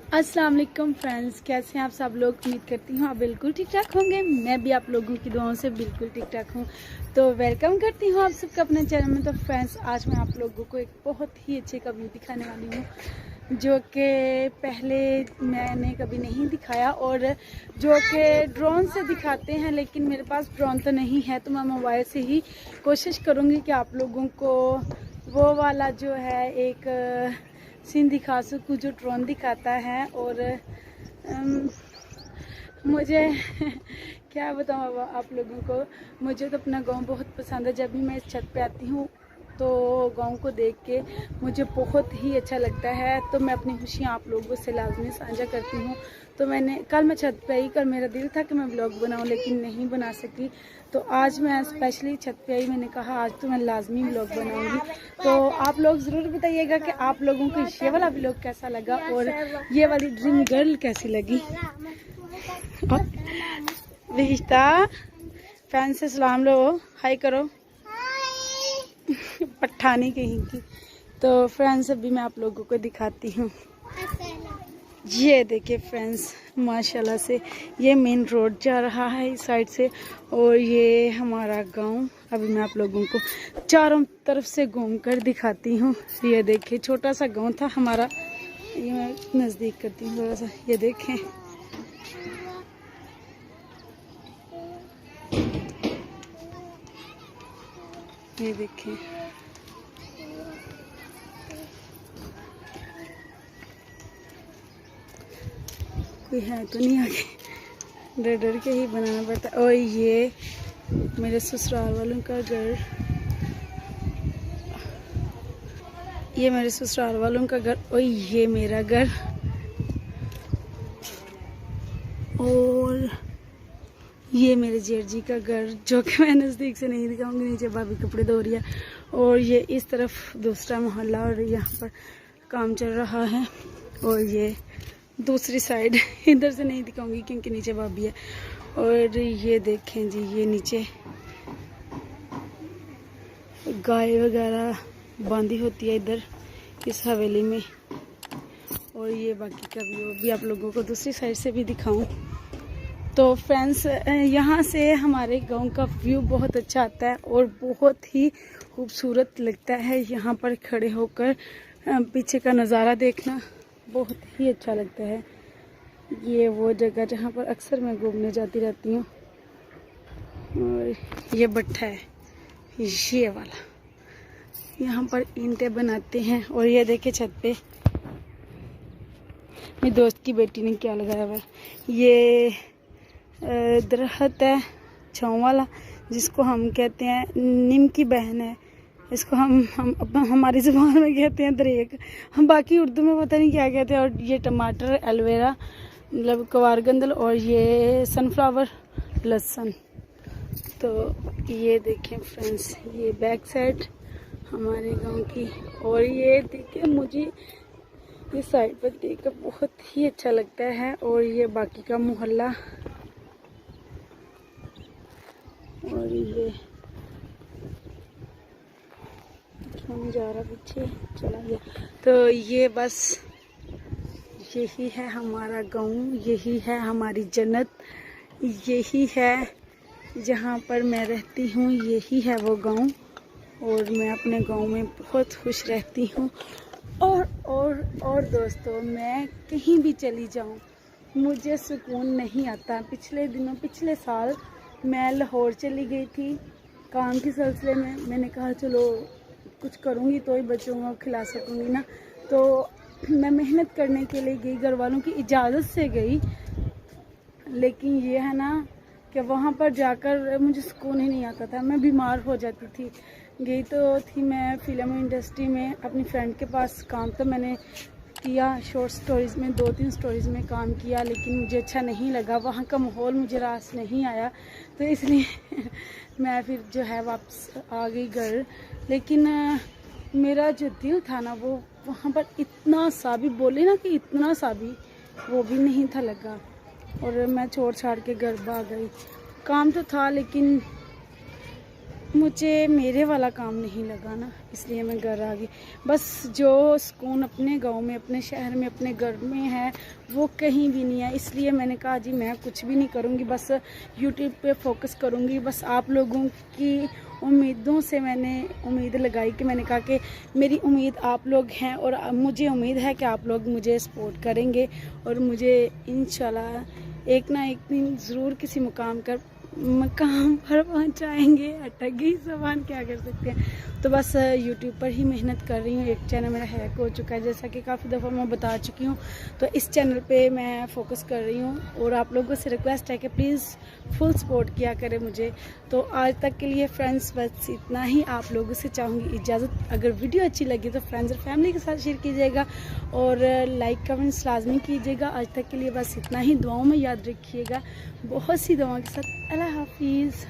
अस्सलाम वालेकुम फ्रेंड्स, कैसे हैं आप सब लोग। उम्मीद करती हूँ आप बिल्कुल ठीक ठाक होंगे। मैं भी आप लोगों की दुआओं से बिल्कुल ठीक ठाक हूँ। तो वेलकम करती हूँ आप सबका अपने चैनल में। तो फ्रेंड्स, आज मैं आप लोगों को एक बहुत ही अच्छे का व्यू दिखाने वाली हूँ, जो कि पहले मैंने कभी नहीं दिखाया, और जो कि ड्रोन से दिखाते हैं, लेकिन मेरे पास ड्रोन तो नहीं है, तो मैं मोबाइल से ही कोशिश करूँगी कि आप लोगों को वो वाला जो है एक सीन दिखा सकूँ जो ड्रोन दिखाता है। और मुझे क्या बताऊँ आप लोगों को, मुझे तो अपना गांव बहुत पसंद है। जब भी मैं इस छत पे आती हूँ तो गांव को देख के मुझे बहुत ही अच्छा लगता है। तो मैं अपनी खुशियाँ आप लोगों से लाजमी साझा करती हूँ। तो कल मैं छत पे आई, कल मेरा दिल था कि मैं ब्लॉग बनाऊँ, लेकिन नहीं बना सकी। तो आज मैं स्पेशली छत पे आई, मैंने कहा आज तो मैं लाजमी ब्लॉग बनाऊंगी। तो आप लोग ज़रूर बताइएगा कि आप लोगों को ये वाला ब्लॉग कैसा लगा और ये वाली ड्रीम गर्ल कैसी लगी। विहिश्ता, फैन से सलाम लो, हाय करो। पठानी कहीं की। तो फ्रेंड्स, अभी मैं आप लोगों को दिखाती हूँ। ये देखिए फ्रेंड्स, माशाल्लाह से ये मेन रोड जा रहा है इस साइड से, और ये हमारा गांव। अभी मैं आप लोगों को चारों तरफ से घूम कर दिखाती हूँ। ये देखिए, छोटा सा गांव था हमारा। ये मैं नज़दीक करती हूँ थोड़ा सा, ये देखें। ये देखें, कोई है तो नहीं आगे, डर डर के ही बनाना पड़ता। और ये मेरे ससुराल वालों का घर, ये मेरे ससुराल वालों का घर, और ये मेरा घर। और ये मेरे जेठ जी का घर, जो कि मैं नज़दीक से नहीं दिखाऊंगी। नीचे भाभी कपड़े धो रही है। और ये इस तरफ दूसरा मोहल्ला, और यहाँ पर काम चल रहा है। और ये दूसरी साइड इधर से नहीं दिखाऊंगी क्योंकि नीचे भाभी है। और ये देखें जी, ये नीचे गाय वगैरह बांधी होती है इधर इस हवेली में। और ये बाकी का व्यू भी आप लोगों को दूसरी साइड से भी दिखाऊं। तो फ्रेंड्स, यहाँ से हमारे गांव का व्यू बहुत अच्छा आता है और बहुत ही खूबसूरत लगता है। यहाँ पर खड़े होकर पीछे का नज़ारा देखना बहुत ही अच्छा लगता है। ये वो जगह जहाँ पर अक्सर मैं घूमने जाती रहती हूँ। और ये भट्ठा है, ये वाला, यहाँ पर ईंटें बनाते हैं। और ये देखे छत पे मेरी दोस्त की बेटी ने क्या लगाया हुआ है। ये दरख्त है छाँव वाला, जिसको हम कहते हैं नीम की बहन है। इसको हम हमारी ज़ुबान में कहते हैं दरेक, हम बाकी उर्दू में पता नहीं क्या कहते हैं। और ये टमाटर, एलोवेरा मतलब कवारगंदल, और ये सनफ्लावर, लहसुन। तो ये देखें फ्रेंड्स, ये बैक साइड हमारे गांव की। और ये देखिए, मुझे इस साइड पर देखकर बहुत ही अच्छा लगता है। और ये बाकी का मोहल्ला, और ये नहीं जा रहा, पीछे चला गया। तो ये बस यही है हमारा गांव, यही है हमारी जन्नत, यही है जहाँ पर मैं रहती हूँ, यही है वो गांव। और मैं अपने गांव में बहुत खुश रहती हूँ। और दोस्तों, मैं कहीं भी चली जाऊँ मुझे सुकून नहीं आता। पिछले साल मैं लाहौर चली गई थी काम के सिलसिले में। मैंने कहा चलो कुछ करूँगी तो ही बच्चों को खिला सकूँगी ना। तो मैं मेहनत करने के लिए गई, घर वालों की इजाज़त से गई। लेकिन ये है ना कि वहाँ पर जाकर मुझे सुकून ही नहीं आता था, मैं बीमार हो जाती थी। गई तो थी मैं फिल्म इंडस्ट्री में अपनी फ्रेंड के पास काम, तो मैंने किया शॉर्ट स्टोरीज़ में, 2-3 स्टोरीज़ में काम किया, लेकिन मुझे अच्छा नहीं लगा। वहाँ का माहौल मुझे रास नहीं आया, तो इसलिए मैं फिर जो है वापस आ गई घर। लेकिन मेरा जो दिल था ना, वो वहाँ पर इतना सा भी, बोले ना कि इतना सा भी, वो भी नहीं था लगा। और मैं छोड़ छाड़ के घर भाग गई। काम तो था, लेकिन मुझे मेरे वाला काम नहीं लगा ना, इसलिए मैं घर आ गई। बस जो सुकून अपने गांव में, अपने शहर में, अपने घर में है वो कहीं भी नहीं है। इसलिए मैंने कहा जी मैं कुछ भी नहीं करूँगी, बस यूट्यूब पे फोकस करूँगी। बस आप लोगों की उम्मीदों से मैंने उम्मीद लगाई कि मैंने कहा कि मेरी उम्मीद आप लोग हैं और मुझे उम्मीद है कि आप लोग मुझे सपोर्ट करेंगे और मुझे इंशाल्लाह एक ना एक दिन ज़रूर किसी मकाम पर पहुंचाएंगे। अटक गई ज़बान, क्या कर सकते हैं। तो बस यूट्यूब पर ही मेहनत कर रही हूँ। एक चैनल मेरा हैक हो चुका है, जैसा कि काफ़ी दफ़ा मैं बता चुकी हूँ। तो इस चैनल पे मैं फोकस कर रही हूँ और आप लोगों से रिक्वेस्ट है कि प्लीज़ फुल सपोर्ट किया करें मुझे। तो आज तक के लिए फ्रेंड्स बस इतना ही। आप लोगों से चाहूँगी इजाज़त। अगर वीडियो अच्छी लगी तो फ्रेंड्स और फैमिली के साथ शेयर कीजिएगा और लाइक कमेंट्स लाजमी कीजिएगा। आज तक के लिए बस इतना ही। दुआओं में याद रखिएगा, बहुत सी दुआओं के साथ। अल्लाह हाफिज़।